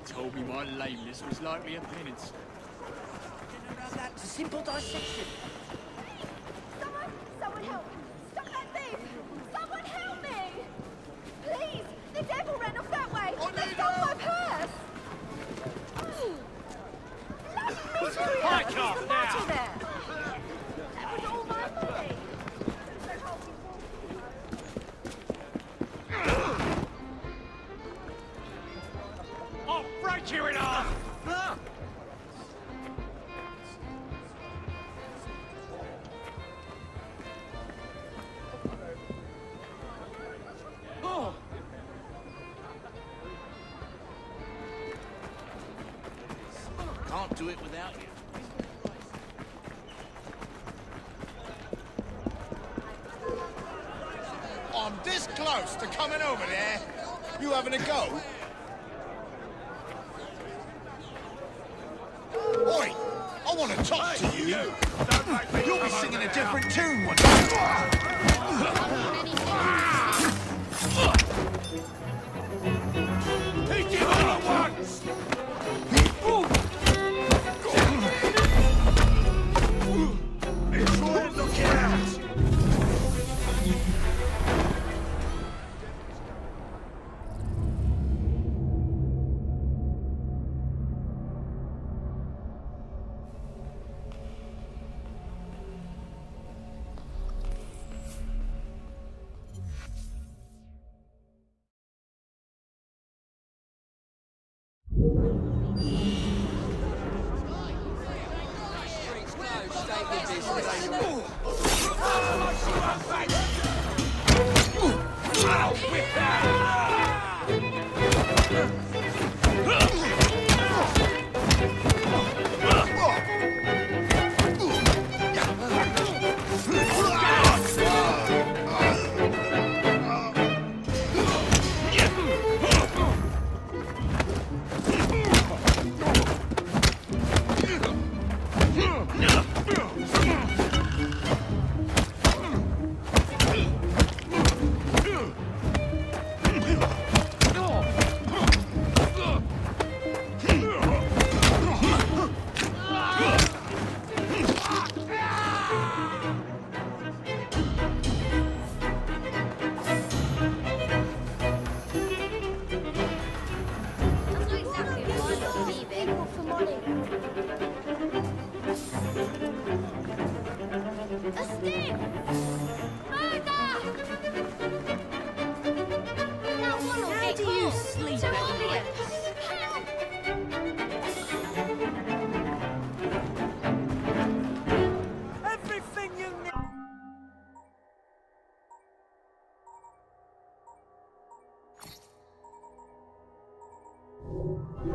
Told me my lameness was likely a penance. That's a simple dissection. Someone help! Stop that thief! Someone help me! Please! The devil ran off that way! They stole my purse! I can't now! There. That was all my money! I'll break you in half! Can't do it without you. I'm this close to coming over there. You having a go? Oi! I want to talk to you. You'll be singing a different tune one day. He did all at once! Look out!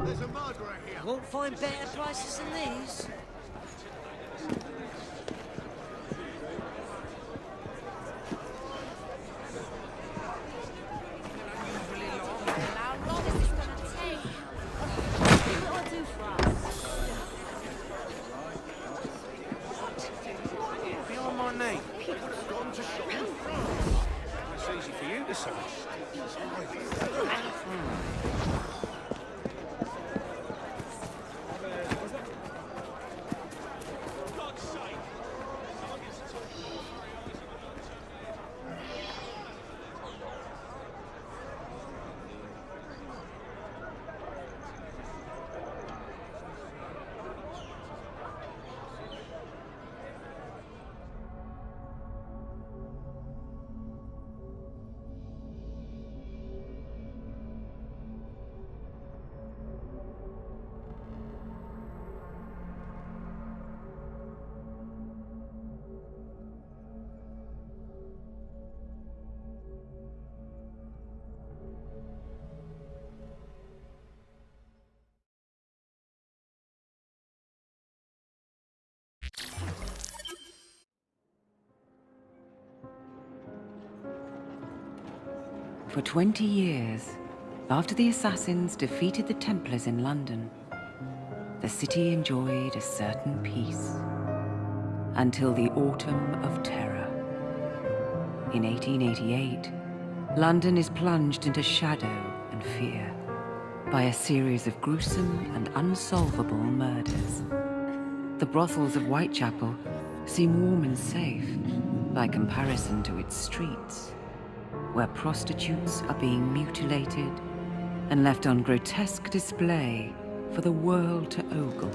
There's a murderer here. Won't find better prices than these. How long is this gonna take? What will it do for us? Behind my name. It's gone to shop in France. It's easy for you to say. For 20 years, after the Assassins defeated the Templars in London, the city enjoyed a certain peace. Until the Autumn of Terror. In 1888, London is plunged into shadow and fear by a series of gruesome and unsolvable murders. The brothels of Whitechapel seem warm and safe by comparison to its streets, where prostitutes are being mutilated and left on grotesque display for the world to ogle.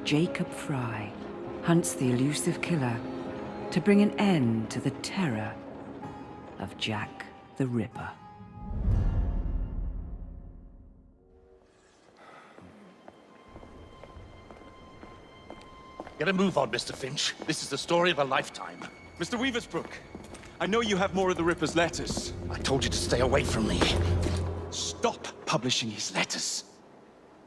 Jacob Fry hunts the elusive killer to bring an end to the terror of Jack the Ripper. Get a move on, Mr. Finch. This is the story of a lifetime. Mr. Weaversbrook, I know you have more of the Ripper's letters. I told you to stay away from me. Stop publishing his letters.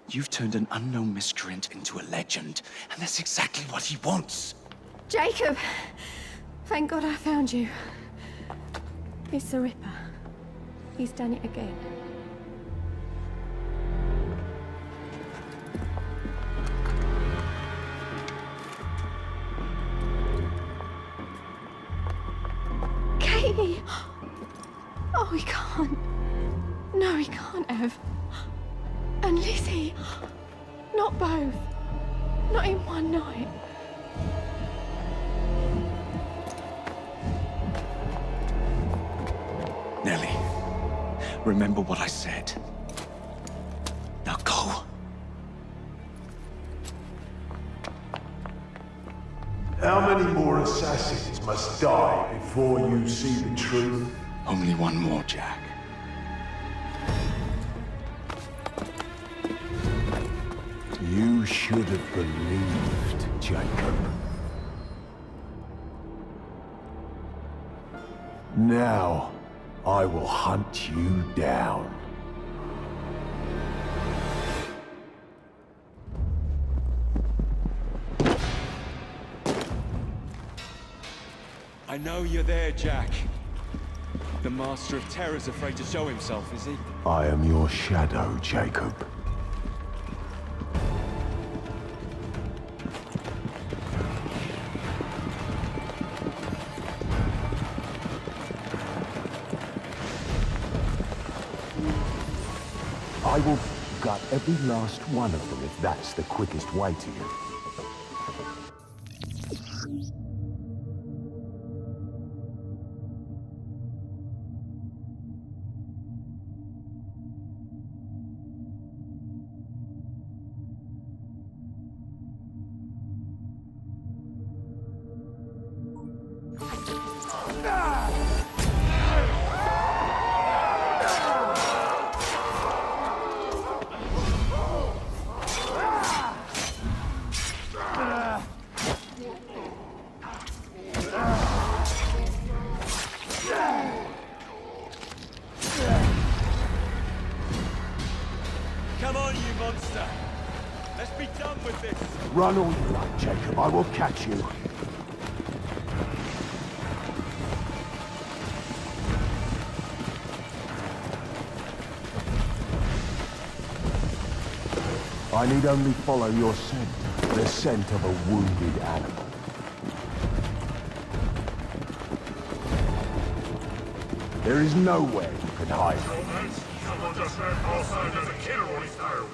You've turned an unknown miscreant into a legend, and that's exactly what he wants. Jacob! Thank God I found you. It's the Ripper. He's done it again. Katie! Oh, he can't. No, he can't have. And Lizzie. Not both. Not in one night. Nellie, remember what I said. Now go. How many more assassins must die before you see the truth? Only one more, Jack. You should have believed, Jacob. Now, I will hunt you down. I know you're there, Jack. The Master of Terror's afraid to show himself, is he? I am your shadow, Jacob. I will gut every last one of them if that's the quickest way to you. Come on, you monster! Let's be done with this! Run all you like, Jacob. I will catch you. I need only follow your scent. The scent of a wounded animal. There is nowhere you can hide. Someone just ran outside as a killer on his tail.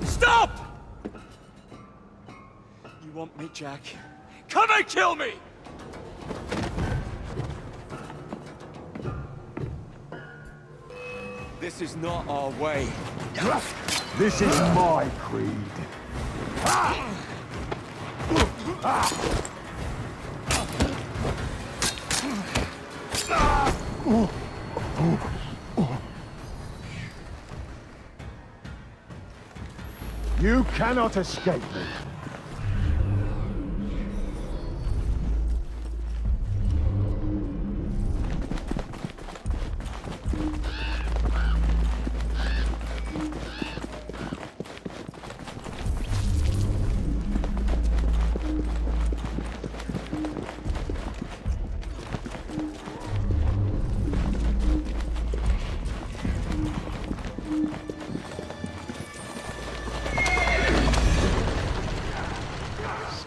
Stop! You want me, Jack? Come and kill me! This is not our way. This is my creed. You cannot escape me.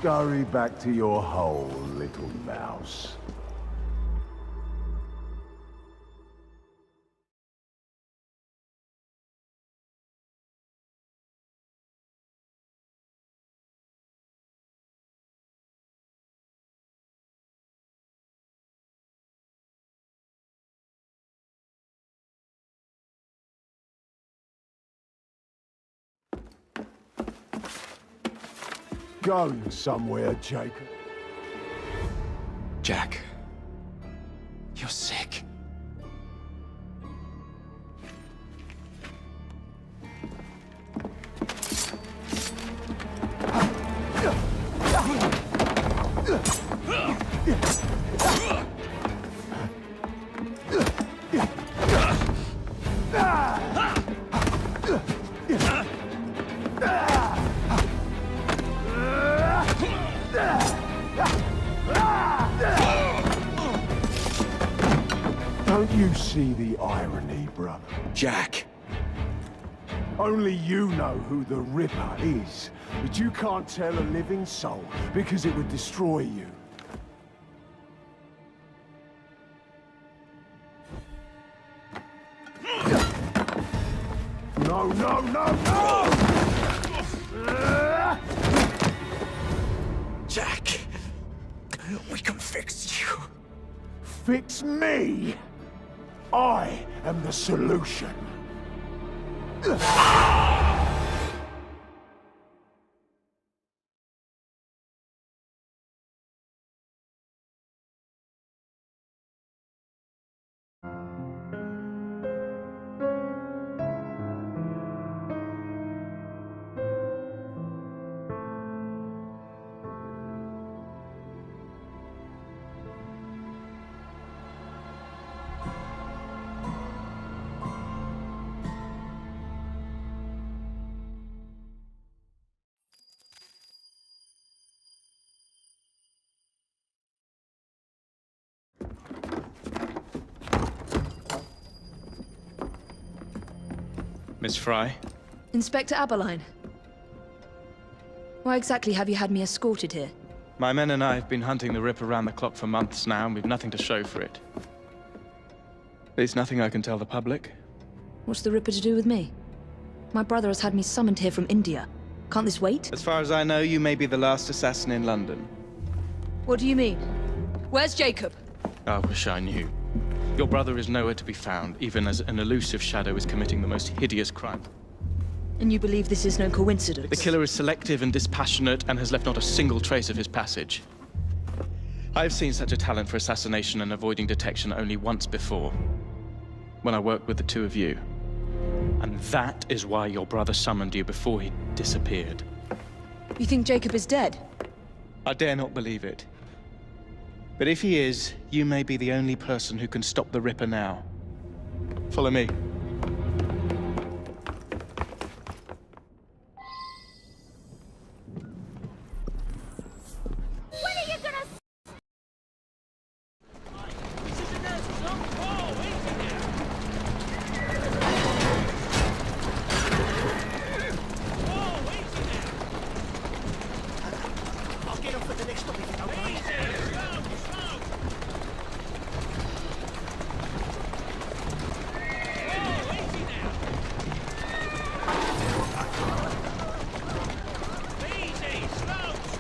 Scurry back to your hole, little mouse. Going somewhere, Jacob. Jack, you're sick. Don't you see the irony, brother? Jack. Only you know who the Ripper is, but you can't tell a living soul because it would destroy you. No, no, no, no! Jack, we can fix you. Fix me! I am the solution. Miss Fry? Inspector Aberline. Why exactly have you had me escorted here? My men and I have been hunting the Rip around the clock for months now, and we've nothing to show for it. There's nothing I can tell the public. What's the Ripper to do with me? My brother has had me summoned here from India. Can't this wait? As far as I know, you may be the last assassin in London. What do you mean? Where's Jacob? I wish I knew. Your brother is nowhere to be found, even as an elusive shadow is committing the most hideous crime. And you believe this is no coincidence? The killer is selective and dispassionate and has left not a single trace of his passage. I've seen such a talent for assassination and avoiding detection only once before, when I worked with the two of you. And that is why your brother summoned you before he disappeared. You think Jacob is dead? I dare not believe it. But if he is, you may be the only person who can stop the Ripper now. Follow me. When are you gonna... I'll get off at the next stop if you don't mind.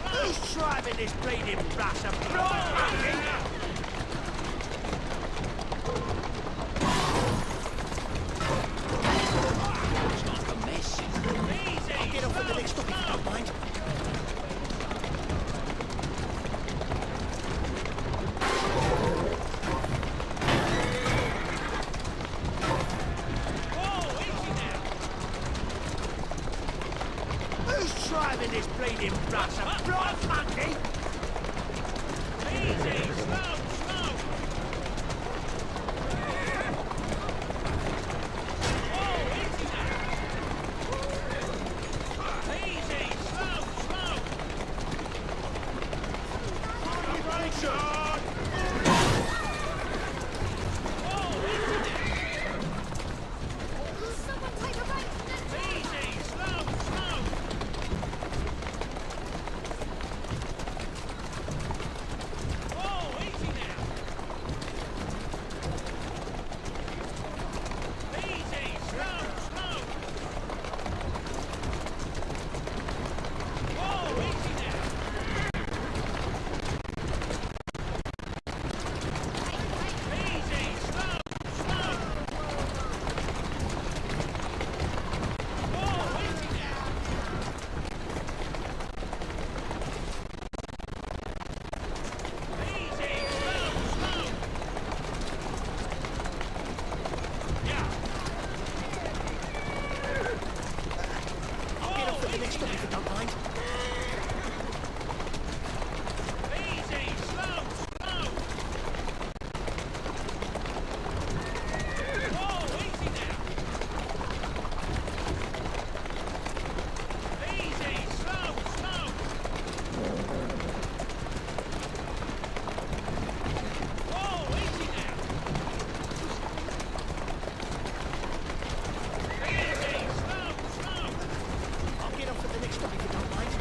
Who's driving this bleeding bus and blowing? It's like a mess. I'll get off at the next stop if you don't mind. driving this bleeding bus? A blind monkey? Easy, slow, slow. Oh, easy now. Easy, slow, slow. Operation! Oh, easy now. Someone take a break from this. Easy, slow, slow. Oh, easy now. Easy, slow, slow. Oh, easy now. Easy, slow, slow. Oh, easy now. Easy, slow, slow. Yeah. I'll get off at the next stop if you don't mind. Easy, slow, slow. Oh, easy now. Easy, slow, slow. Oh, easy now. Easy, slow, slow. I'll get off at the next stop if you don't mind.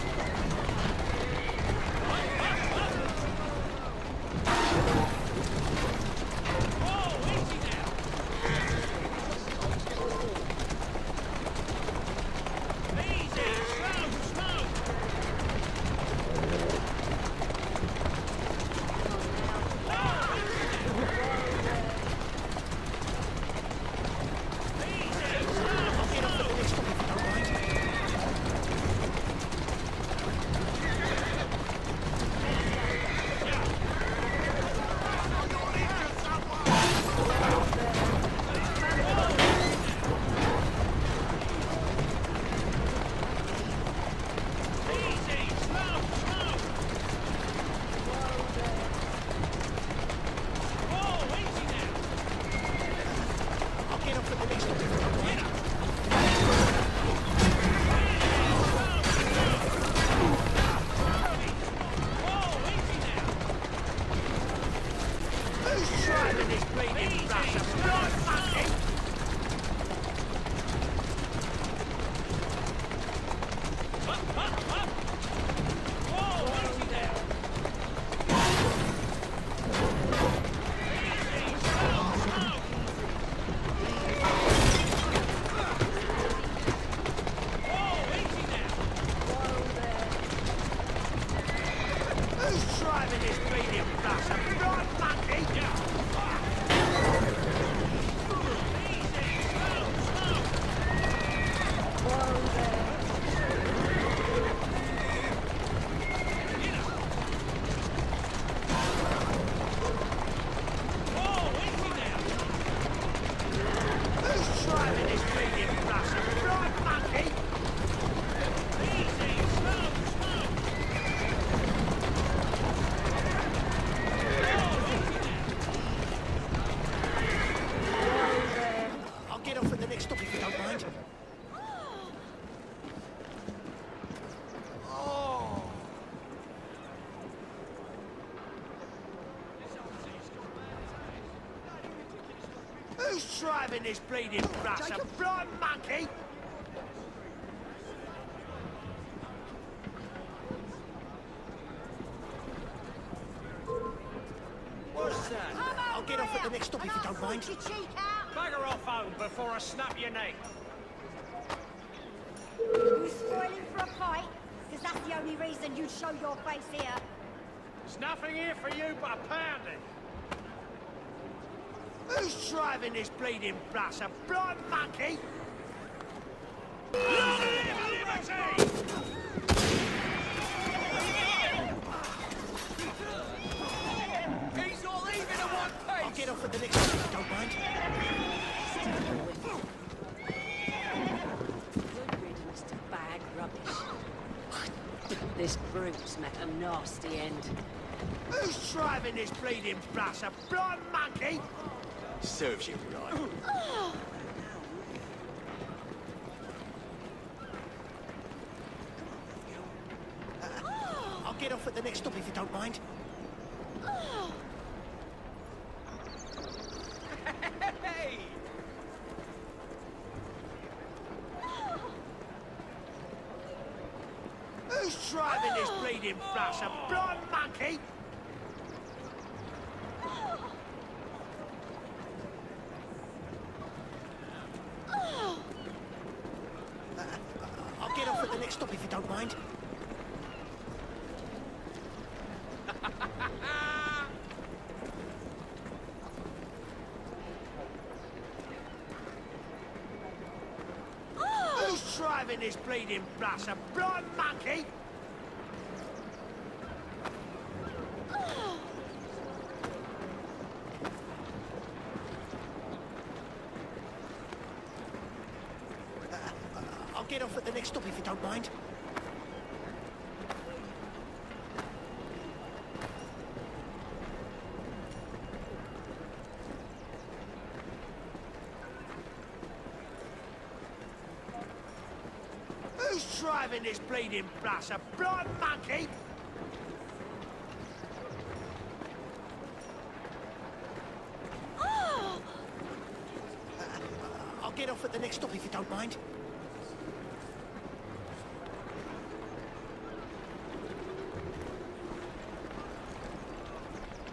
Oh, easy now. Easy, slow, slow. Oh, easy now. Easy, slow, I'll get off at the next stop if you don't mind. Easy, slow, slow. Oh, easy now. I'll get off at the next stop if you don't mind. Oh, easy now. Who's driving this bleeding bus? A blind monkey? Up, up, up. Oh, easy now. Easy, slow, slow. Oh, easy now. Who's driving this bleeding bus? A blind monkey? Yeah. Easy, slow, slow. Oh, easy now. Who's driving this bleeding bus? A blind monkey? Easy, slow, slow. Oh, easy now. I'll get off at the next stop if you don't mind. Oh. Who's driving this bleeding bus? A blind monkey? What's that? I'll get off at the next stop if you don't mind. Bugger off home before I snap your neck. You spoiling for a fight? Because that's the only reason you'd show your face here. There's nothing here for you but a pounding. Who's driving this bleeding bus? A blind monkey? He's all even at one piece! I'll get off at the next one if you don't mind. Good riddance to bag rubbish. This brute's met a nasty end. Who's driving this bleeding bus? A blind monkey? Serves you right. I'll get off at the next stop if you don't mind. Hey! Who's driving this bleeding bus? A blind monkey? I'll get off at the next stop if you don't mind. Who's driving this bleeding bus? A blind monkey? I'll get off at the next stop if you don't mind. Who's driving this bleeding bus? A blind monkey? I'll get off at the next stop if you don't mind.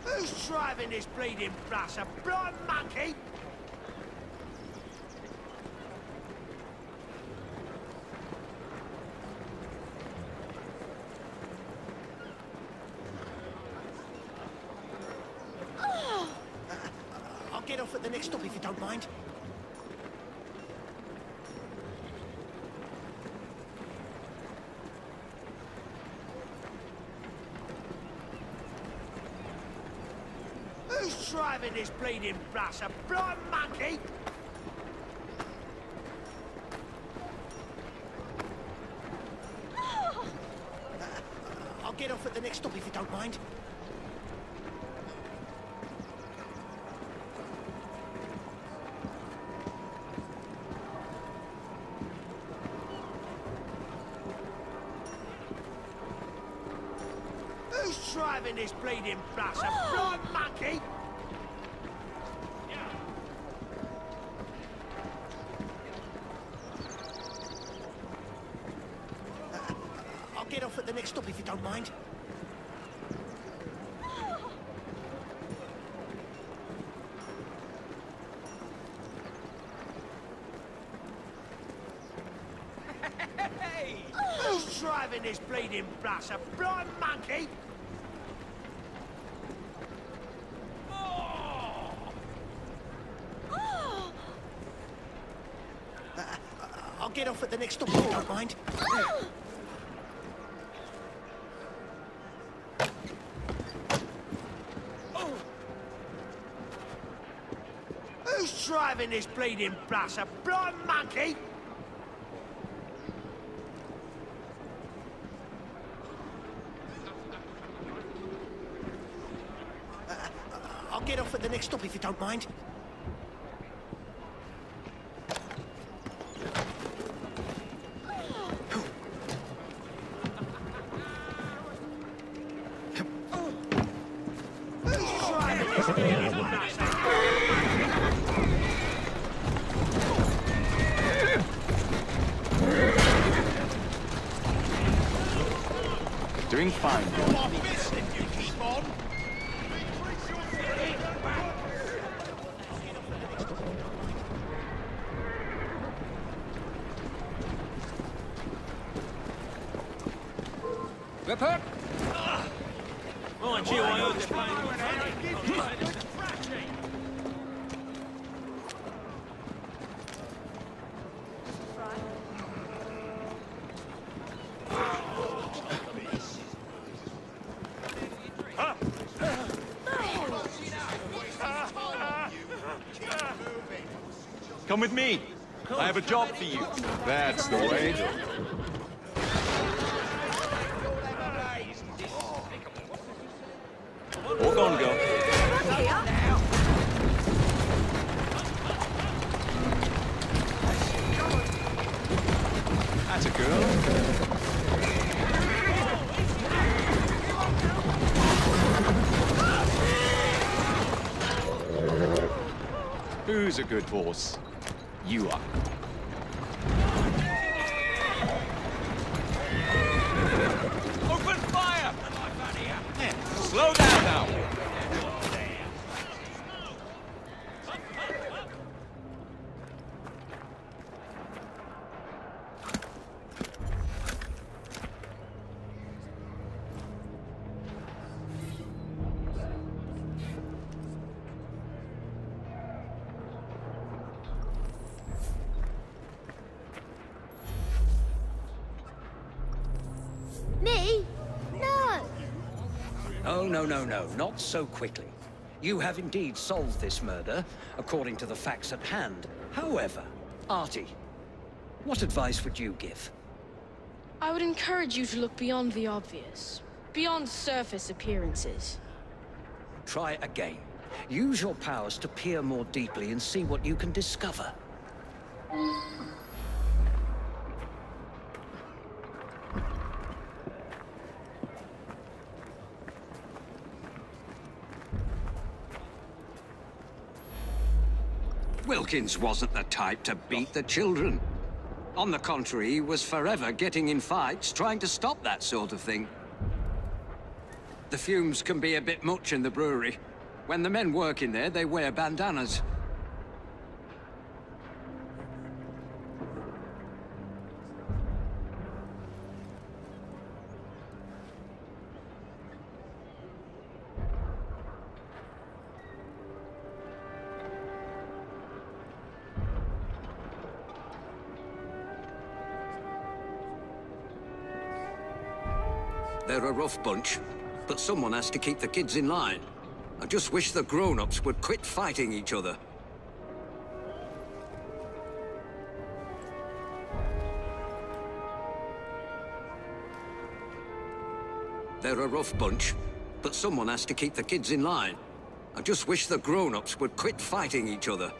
Who's driving this bleeding bus? A blind monkey? I'll get off at the next stop if you don't mind. Who's driving this bleeding bus? A blind monkey? I'll get off at the next stop if you don't mind. Who's driving this bleeding bus? A blind monkey? I'll get off at the next stop if you don't mind. Hey! Who's driving this bleeding bus? A blind monkey? I'll get off at the next stop if you don't mind. Who's driving this bleeding bus? A blind monkey? I'll get off at the next stop if you don't mind. Doing fine, girl. Ripper! Mind you, I heard they're playing Come with me. I have a job for you. That's the way. Walk on, girl. That's a girl. Who's a good horse? You are. Open fire! Slow down now. Me? No! Oh, no, not so quickly. You have indeed solved this murder, according to the facts at hand. However, Artie, what advice would you give? I would encourage you to look beyond the obvious, beyond surface appearances. Try again. Use your powers to peer more deeply and see what you can discover. Wilkins wasn't the type to beat the children. On the contrary, he was forever getting in fights, trying to stop that sort of thing. The fumes can be a bit much in the brewery. When the men work in there, they wear bandanas. They're a rough bunch, but someone has to keep the kids in line. I just wish the grown-ups would quit fighting each other. They're a rough bunch, but someone has to keep the kids in line. I just wish the grown-ups would quit fighting each other.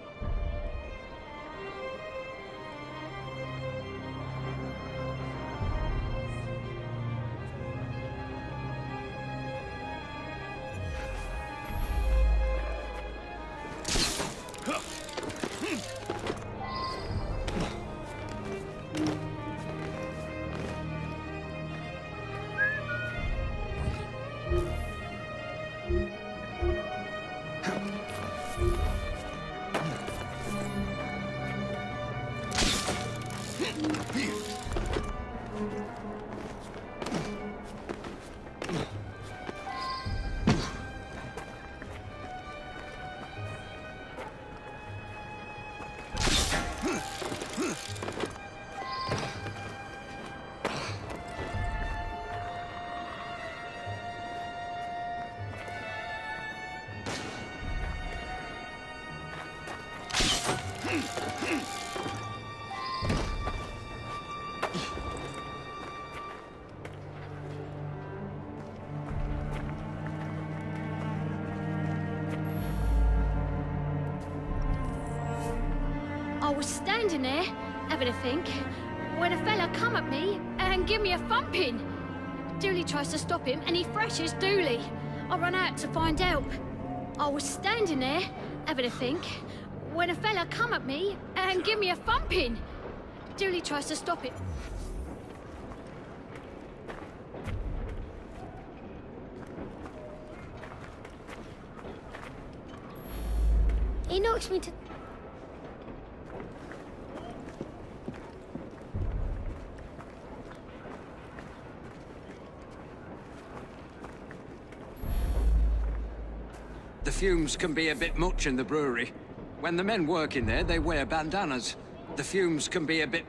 I was standing there, having a think, when a fella come at me and give me a thumping. Dooley tries to stop him and he thrashes Dooley. I run out to find help. I was standing there, having a think, when a fella come at me and give me a thumping. Dooley tries to stop it. He knocks me to... The fumes can be a bit much in the brewery. When the men work in there, they wear bandanas. The fumes can be a bit...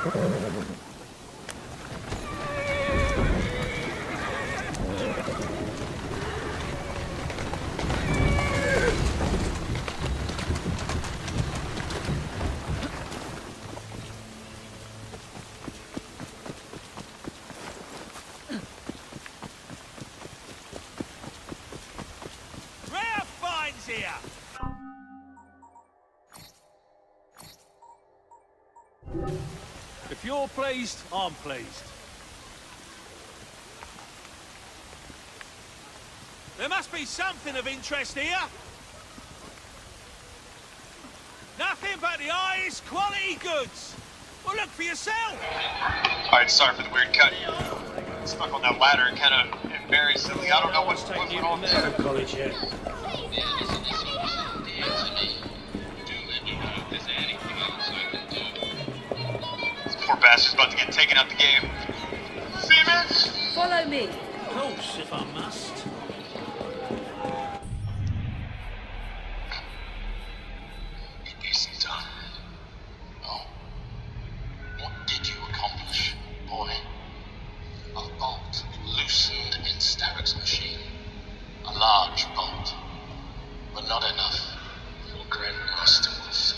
Rare finds here! If you're pleased, I'm pleased. There must be something of interest here. Nothing but the highest quality goods. Well, look for yourself. Alright, sorry for the weird cut. Stuck on that ladder and kind of embarrassingly. I don't know what's going on there. College yet. Poor bastard's about to get taken out the game. Seaman! Follow me. Of course, if I must. It isn't done. No. What did you accomplish, boy? A bolt loosened in Starrick's machine. A large bolt. But not enough for Grandmaster Wolf.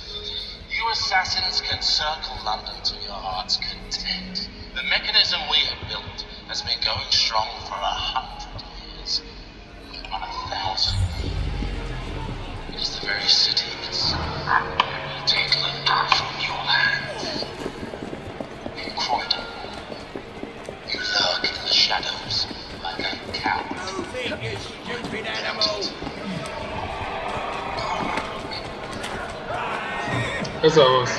You assassins can circle London to your heart's content. The mechanism we have built has been going strong for 100 years. Not 1,000. It is the very city itself that will take London from your hands. In Croydon, you lurk in the shadows like a coward. Move in, you stupid animal! As I was.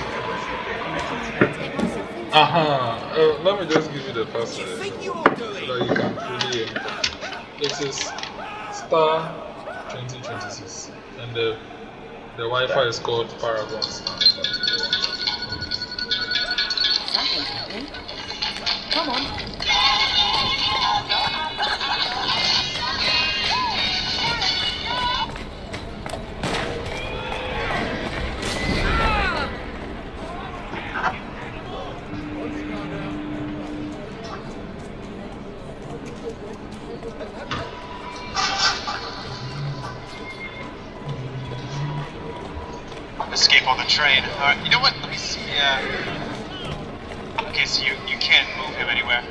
Let me just give you the password so that you can fully enter. It is star 2026 and the Wi-Fi is called Paragon. Something's happening. Come on. Escape on the train. Alright, you know what? Let me see. Okay, so you can't move him anywhere.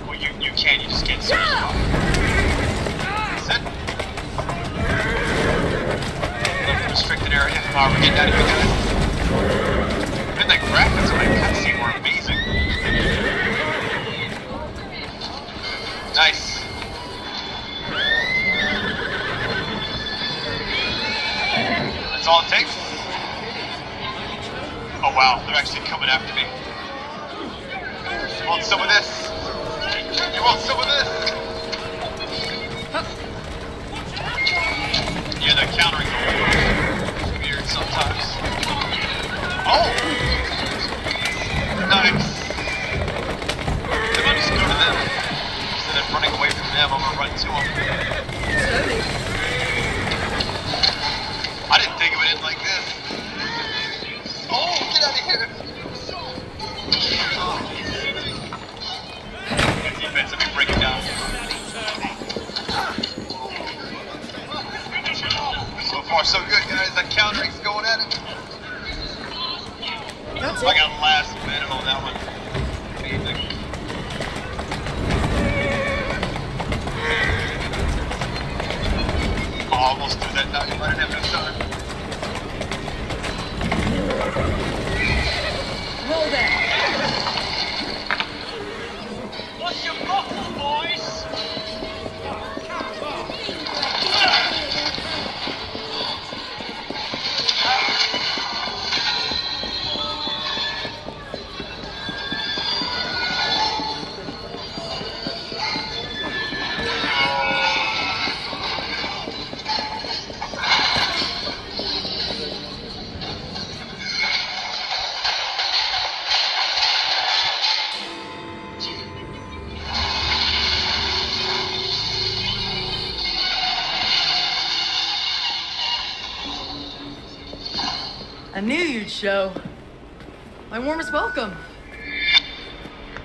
Well, you can, you just can't see him. That's it. Restricted area. Alright, we're getting out of here, guys. And the graphics on that cutscene were amazing. Nice. That's all it takes. Oh wow, they're actually coming after me. You want some of this? You want some of this? Yeah, they're countering me. It's weird sometimes. Oh! Nice. If I just go to them, instead of running away from them, I'm gonna run to them. I didn't think of it like this. Oh, get out of here! Good defense, let me break it down. So far, so good, guys. That countering's going at it. I got last minute on that one. Amazing. Oh, almost threw that knock, but I didn't have enough time. Roll there. What's your bottle, boys? I knew you'd show. My warmest welcome.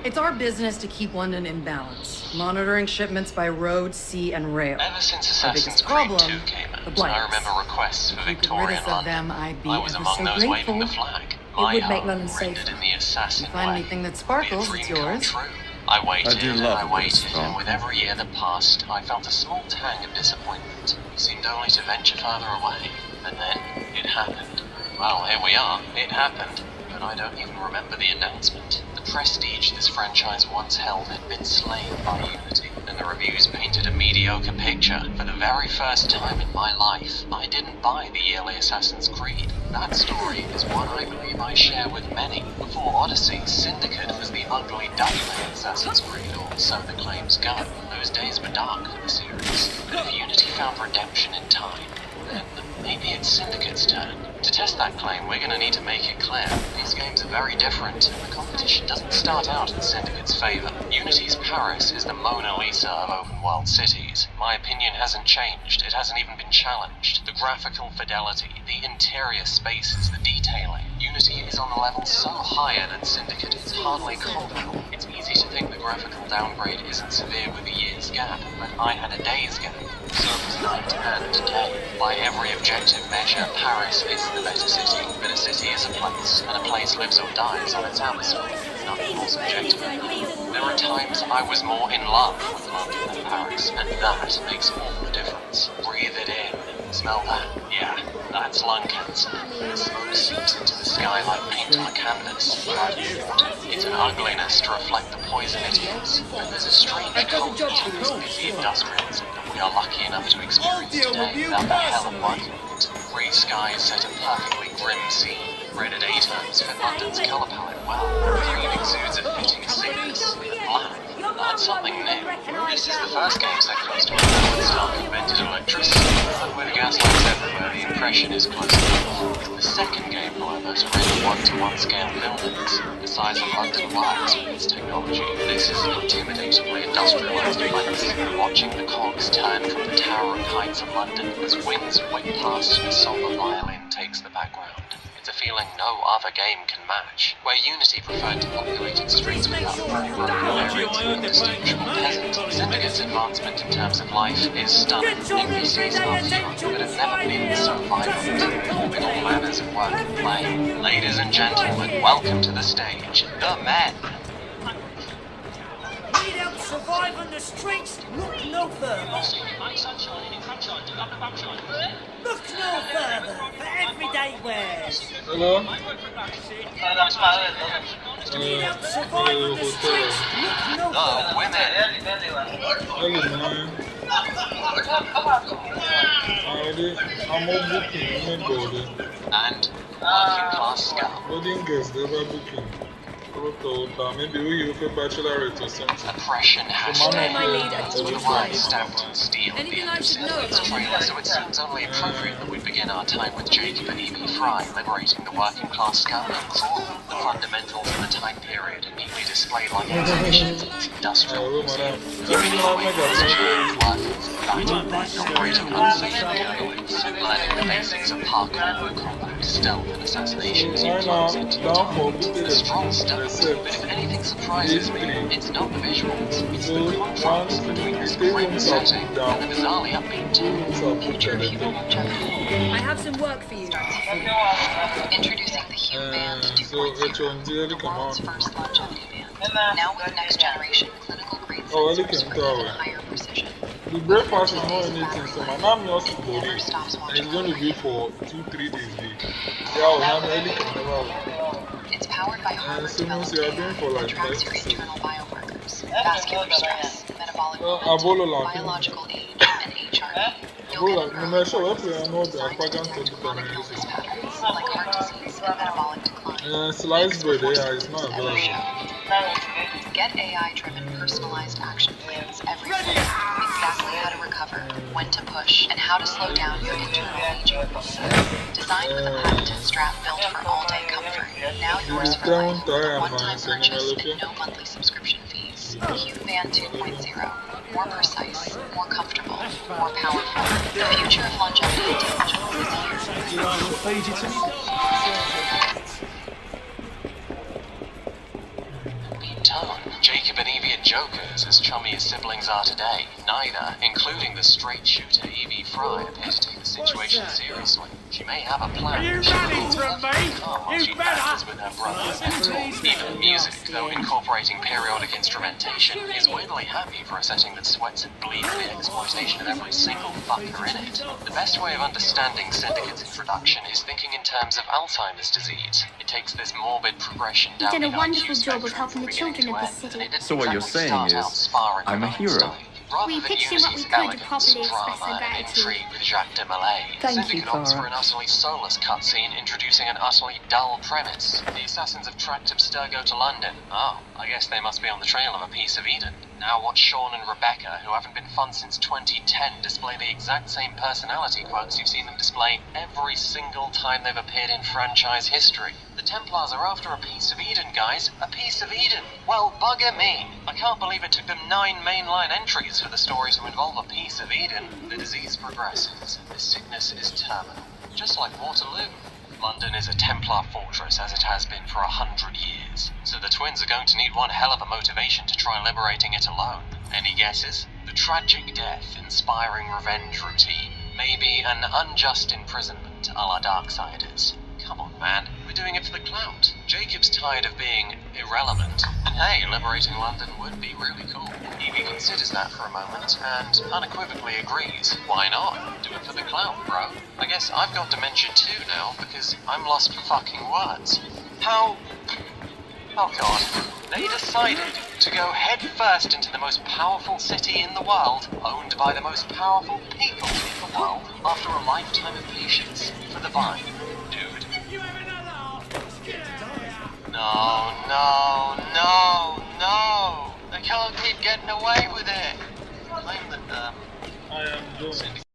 It's our business to keep London in balance, monitoring shipments by road, sea, and rail. Ever since Our Assassin's biggest Creed problem, 2 came out, the blights. I remember requests for If you could rid Victorian us of London. them, I'd be I was ever among so those grateful. waving the flag. It would make London rendered safer. in the assassin You find way. anything that sparkles, it's yours. True. I waited do and love I a bit of waited, sparkle. and with every year that passed, I felt a small tang of disappointment. We seemed only to venture further away. And then, it happened. Well, here we are. It happened. But I don't even remember the announcement. The prestige this franchise once held had been slain by Unity, and the reviews painted a mediocre picture. For the very first time in my life, I didn't buy the yearly Assassin's Creed. That story is one I believe I share with many. Before Odyssey, Syndicate was the ugly duckling Assassin's Creed, or so the claims go. Those days were dark for the series. But if Unity found redemption in time, then maybe it's Syndicate's turn. To test that claim, we're going to need to make it clear. These games are very different, and the competition doesn't start out in Syndicate's favor. Unity's Paris is the Mona Lisa of open-world cities. My opinion hasn't changed. It hasn't even been challenged. The graphical fidelity, the interior spaces, the detailing. Unity is on a level so higher than Syndicate, it's hardly comparable. It's easy to think the graphical downgrade isn't severe with a year's gap, but I had a day's gap. So it was night and day. By every objective measure, Paris is the better city. But a city is a place, and a place lives or dies on its atmosphere. Nothing more subjective than that. There are times I was more in love with London than Paris, and that makes all the difference. Breathe it in. Smell that? Yeah, that's lung cancer. The smoke seeps into the sky like paint on a canvas. It's an ugliness to reflect the poison it is. But there's a strange comfort to this busy industrialism that we are lucky enough to experience today without the hell of working it. Grey skies set a perfectly grim scene. Red at A terms fit London's colour palette well. Green exudes a fitting sickness. And black, that's something new. This is the first game so close to when Stark invented electricity. And with gas lights everywhere, the impression is close enough. The second game, however, is really one-to-one scale buildings. The size of London works with its technology. This is an intimidatingly industrialised place. Watching the cogs turn from the towering heights of London as winds whip past and a somber violin takes the background. It's a feeling no other game can match. Where Unity preferred to populate its streets with broken areas and indistinguishable peasants, Syndicate's advancement in terms of life is stunning. NPCs are fun, but have never been so violent. Forming all manners of work and play. Ladies and gentlemen, welcome to the stage, the men. Need help survive on the streets? Look no further. Look no further for everyday wares. Hello? Need help survive on the streets? Look no further. I'm all booking, I'm boarding. And working class scum. Boarding guests, they were booking. Maybe we have a bachelorette or something. Oppression has Today my lead at the all word times. stamped in steel at the Anything end I of should know Syndicate's about trailer, so it seems only appropriate that we begin our time with Jacob and E.B. Fry liberating the working class scum and crawl. The fundamentals of the time period are neatly displayed like exhibitions in this industrial museum. Learning operating unsafe buildings, learning the basics of parkour, combat, stealth, and assassinations influence entertainment. The strong stuff. But if anything surprises me, it's not the visuals, it's the contrast between this grim setting and the bizarrely upbeat tone. I have some work for you. Introducing the Hume Band 2.0, the world's first longevity band. Now with next generation clinical grade sensors for even higher precision. The breakfast is not anything, so my mom knows to body, and it's going to be for 2-3 days. Yeah, it's powered by Harvard developed AI that tracks your internal biomarkers, vascular stress, metabolic rate, biological age, and HRV. You'll get an early warning signs to monitoring patterns like heart disease and metabolic decline. Sliced bread, yeah, it's not available. Get AI-driven personalized action plans every day. Exactly how to recover, when to push, and how to slow down your internal aging. Designed with a patented strap built for all-day comfort. Now yours for life. One-time purchase and no monthly subscription fees. Hume Band 2.0. More precise, more comfortable, more powerful. The future of longevity intelligence is here. was as chummy as siblings are today. Neither, including the straight-shooter Evie Fry, appear to take the situation seriously. She may have a plan. Are you running from me? You better! With her brothers. Even music, though incorporating periodic instrumentation, is weirdly happy for a setting that sweats and bleeds the exploitation of every single fucker in it. The best way of understanding Syndicate's introduction is thinking in terms of Alzheimer's disease. It takes this morbid progression down You've done the a wonderful IQ job of spectrum helping from the children of beginning the to end, and city. it didn't So what you're exactly saying start out is, sparring I'm a with hero. Einstein. Rather We than pitched in use what we his could to elegance, properly express drama, our and gratitude. intrigue with Jacques de Malay, Thank you, Syndicate opts Clara. for an utterly soulless cutscene introducing an utterly dull premise. The assassins have tracked Abstergo to London. Oh, I guess they must be on the trail of a piece of Eden. Now watch Sean and Rebecca, who haven't been fun since 2010, display the exact same personality quirks you've seen them display every single time they've appeared in franchise history. The Templars are after a piece of Eden, guys. A piece of Eden. Well, bugger me. I can't believe it took them 9 mainline entries for the story to involve a piece of Eden. The disease progresses. The sickness is terminal. Just like Waterloo. London is a Templar fortress as it has been for 100 years, so the twins are going to need one hell of a motivation to try liberating it alone. Any guesses? The tragic death, inspiring revenge routine. Maybe an unjust imprisonment a la Darksiders. Come on, man. We're doing it for the clout. Jacob's tired of being irrelevant. And hey, liberating London would be really cool. Evie considers that for a moment, and unequivocally agrees. Why not? Do it for the clout, bro. I guess I've got dementia too now, because I'm lost for fucking words. How... Oh god. They decided to go head first into the most powerful city in the world, owned by the most powerful people in the world, after a lifetime of patience for the vine. Dude. No, no, no, no! They can't keep getting away with it! Blame the, I am Jones.